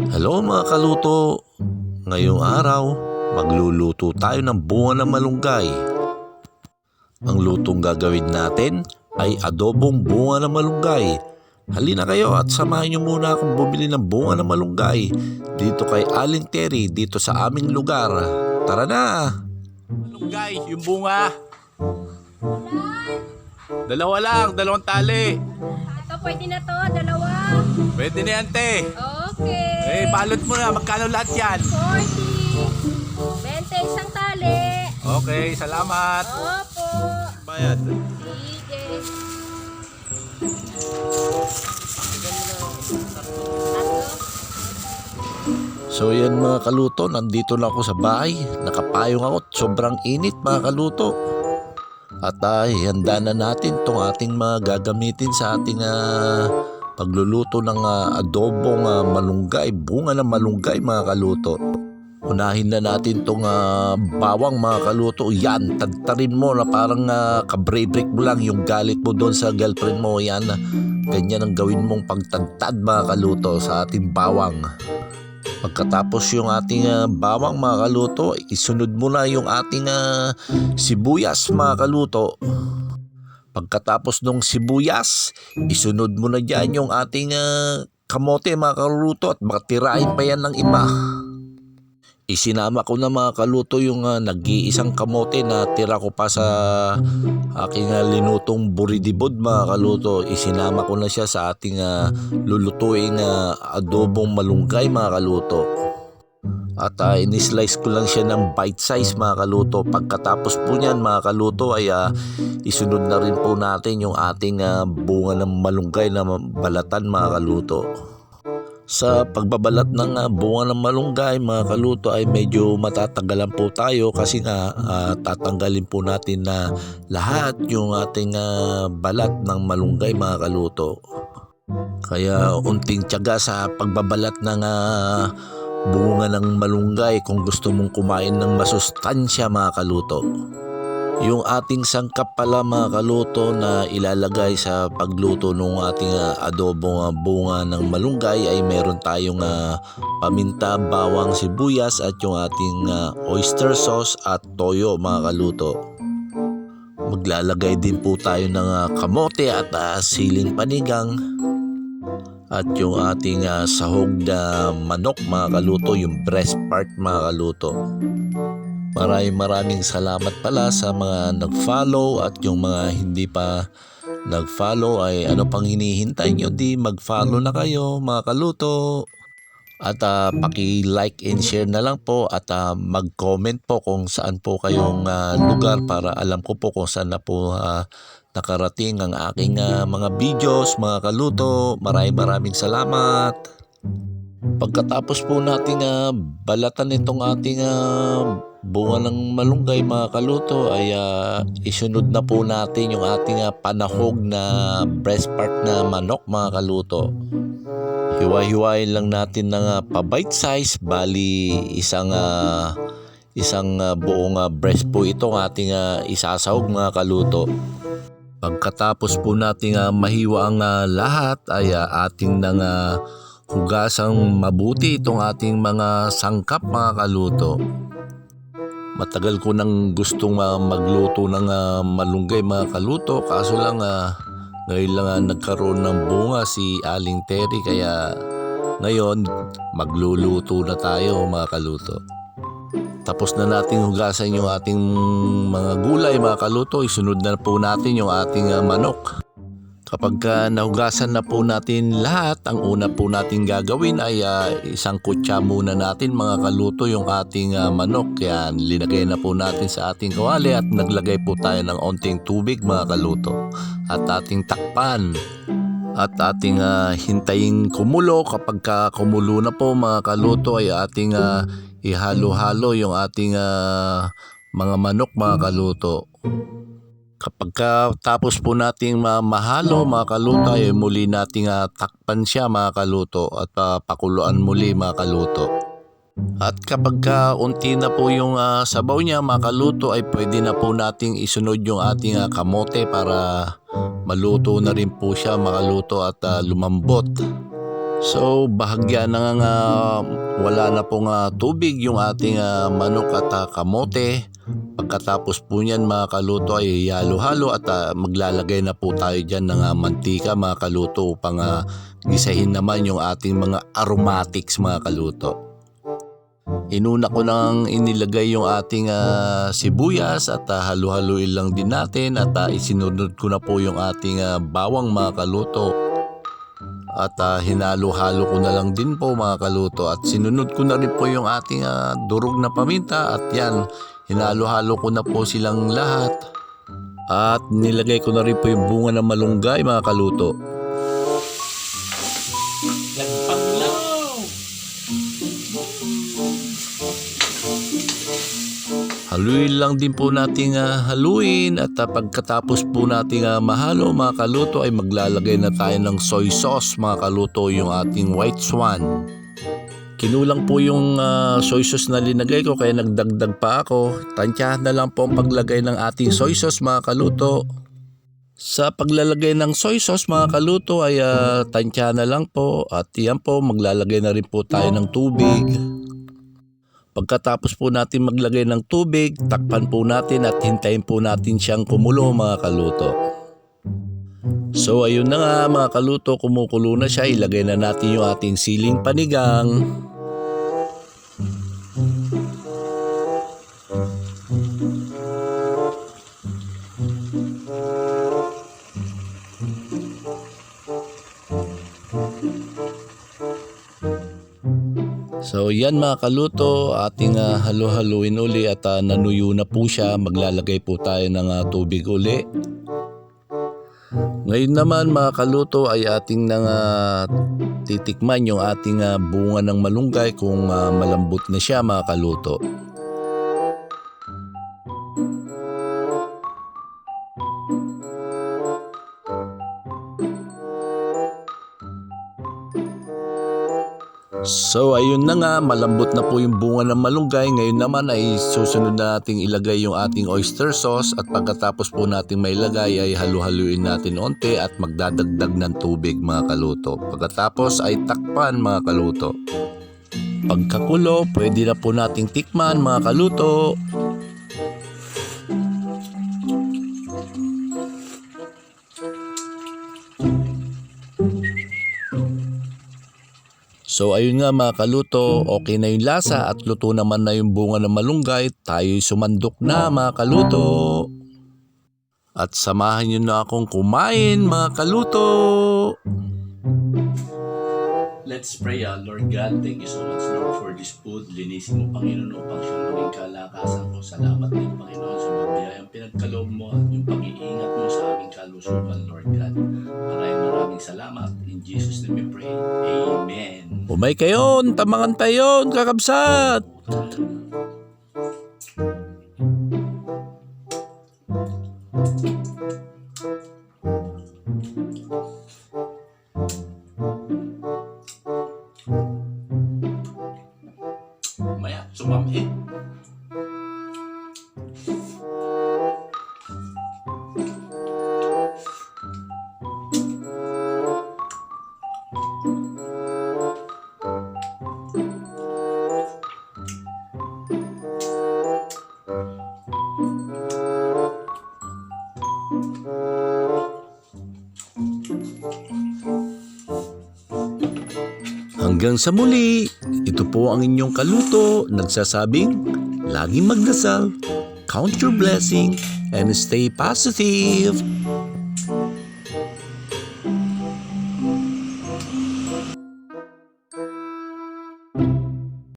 Hello mga kaluto! Ngayong araw, magluluto tayo ng bunga ng malunggay. Ang lutong gagawin natin ay adobong bunga ng malunggay. Halina kayo at samahan niyo muna akong bumili ng bunga ng malunggay dito kay Aling Terry dito sa aming lugar. Tara na! Malunggay, yung bunga. Dalawa lang, dalawang tali. Ito, pwede na to, dalawa. Pwede na yan, te. Okay. Balot mo na, magkano lahat yan? 40. 20 isang tali. Okay, salamat. Opo. Bayad. Sige. Tatlo. So yan mga kaluto, nandito na ako sa bahay. Nakapayong ako, sobrang init mga kaluto. At handa na natin itong ating mga gagamitin sa ating pagluluto ng adobong malunggay, bunga ng malunggay mga kaluto. Unahin na natin itong bawang mga kaluto. Yan, tadtarin mo na parang kabre-break mo lang yung galit mo doon sa girlfriend mo. Yan, ganyan ang gawin mong pagtadtad mga kaluto sa ating bawang. Pagkatapos yung ating bawang mga kaluto, isunod mo na yung ating sibuyas mga kaluto. Pagkatapos ng sibuyas, isunod mo na dyan yung ating kamote mga kaluto at baka tirahin pa yan ng iba. Isinama ko na mga kaluto yung nag-iisang kamote na tira ko pa sa aking linutong buridibod mga kaluto. Isinama ko na siya sa ating lulutuing adobong malunggay mga kaluto. At inislice ko lang siya ng bite size mga kaluto. Pagkatapos po niyan mga kaluto ay isunod na rin po natin yung ating bunga ng malunggay na balatan mga kaluto. Sa pagbabalat ng bunga ng malunggay mga kaluto ay medyo matatagalan po tayo kasi nga tatanggalin po natin na lahat yung ating balat ng malunggay mga kaluto. Kaya unting tiyaga sa pagbabalat ng bunga ng malunggay kung gusto mong kumain ng masustansya mga kaluto. Yung ating sangkap pala mga kaluto na ilalagay sa pagluto ng ating adobong bunga ng malunggay ay meron tayong paminta, bawang, sibuyas at yung ating oyster sauce at toyo mga kaluto. Maglalagay din po tayo ng kamote at siling panigang at yung ating sahog na manok mga kaluto, yung breast part mga kaluto. Maraming salamat pala sa mga nag-follow at yung mga hindi pa nag-follow ay ano pang hinihintay nyo, di mag-follow na kayo mga kaluto. At paki-like and share na lang po at mag-comment po kung saan po kayong lugar para alam ko po kung saan na po nakarating ang aking mga videos mga kaluto. Maraming salamat. Pagkatapos po nating balatan itong ating bunga ng malunggay mga kaluto ay isunod na po natin yung ating panahog na breast part na manok mga kaluto. Hiwa-hiwain lang natin ng pa-bite size, bali isang buong breast po itong ating isasahog mga kaluto. Pagkatapos po nating mahiwa ang lahat ay ating nang hugasang mabuti itong ating mga sangkap mga kaluto. Matagal ko nang gustong magluto ng malunggay mga kaluto, kaso lang ngayon lang nagkaroon ng bunga si Aling Terry kaya ngayon magluluto na tayo mga kaluto. Tapos na nating hugasan yung ating mga gulay mga kaluto, isunod na po natin yung ating manok. Kapag nahugasan na po natin lahat, ang una po natin gagawin ay isang kutsa muna natin mga kaluto yung ating manok. Kaya linagay na po natin sa ating kawali at naglagay po tayo ng onting tubig mga kaluto. At ating takpan at ating hintayin kumulo. Kapag kumulo na po mga kaluto ay ating ihalo-halo yung ating mga manok mga kaluto. Kapag tapos po nating mahalo mga kaluto ay muli nating takpan siya mga kaluto at pakuluan muli mga kaluto. At kapag unti na po yung sabaw niya mga kaluto ay pwede na po nating isunod yung ating kamote para maluto na rin po siya mga kaluto at lumambot. So bahagya na nga wala na pong tubig yung ating manok at kamote. Pagkatapos po niyan mga kaluto ay halo-halo at maglalagay na po tayo dyan ng mantika mga kaluto upang gisahin naman yung ating mga aromatics mga kaluto. Inuna ko nang inilagay yung ating sibuyas at halo-haluin lang din natin at isinunod ko na po yung ating bawang mga kaluto. At hinalo-halo ko na lang din po mga kaluto at sinunod ko na rin po yung ating durog na paminta at yan, hinalo-halo ko na po silang lahat at nilagay ko na rin po yung bunga ng malunggay mga kaluto. Haluin lang din po nating haluin at pagkatapos po nating mahalo mga kaluto ay maglalagay na tayo ng soy sauce mga kaluto, yung ating white swan. Kinulang po yung soy sauce na linagay ko kaya nagdagdag pa ako. Tansyahan na lang po ang paglagay ng ating soy sauce mga kaluto. Sa paglalagay ng soy sauce mga kaluto ay tansyahan na lang po at yan po maglalagay na rin po tayo ng tubig. Pagkatapos po natin maglagay ng tubig, takpan po natin at hintayin po natin siyang kumulo mga kaluto. So ayun na nga mga kaluto, kumukulo na siya, ilagay na natin yung ating siling panigang. So yan mga kaluto, ating halo-haluin uli at nanuyo na po siya. Maglalagay po tayo ng tubig uli. Ngayon naman mga kaluto ay ating titikman yung ating bunga ng malunggay kung malambot na siya mga kaluto. So ayun na nga, malambot na po yung bunga ng malunggay. Ngayon naman ay susunod na nating ilagay yung ating oyster sauce at pagkatapos po nating mailagay ay halu-haluin natin onte at magdadagdag ng tubig mga kaluto. Pagkatapos ay takpan mga kaluto. Pagkakulo, pwede na po nating tikman mga kaluto. So ayun nga mga kaluto, okay na yung lasa at luto naman na yung bunga ng malunggay. Tayo'y sumandok na mga kaluto. At samahan nyo na akong kumain mga kaluto. Let's pray. Lord God, thank you so much Lord for this food. Linisin mo Panginoon upang siyang maging kalakasan ko. Salamat din Panginoon sa mga biyayang pinagkaloob mo at yung pag-iingat mo sa aming kalusugan Lord God. Maraming salamat. In Jesus' name we pray. Amen. Umay kayon, tamangan tayon, kakabsat. Maya, sumamhe. Hanggang sa muli, ito po ang inyong kaluto, nagsasabing, laging magdasal, count your blessing, and stay positive.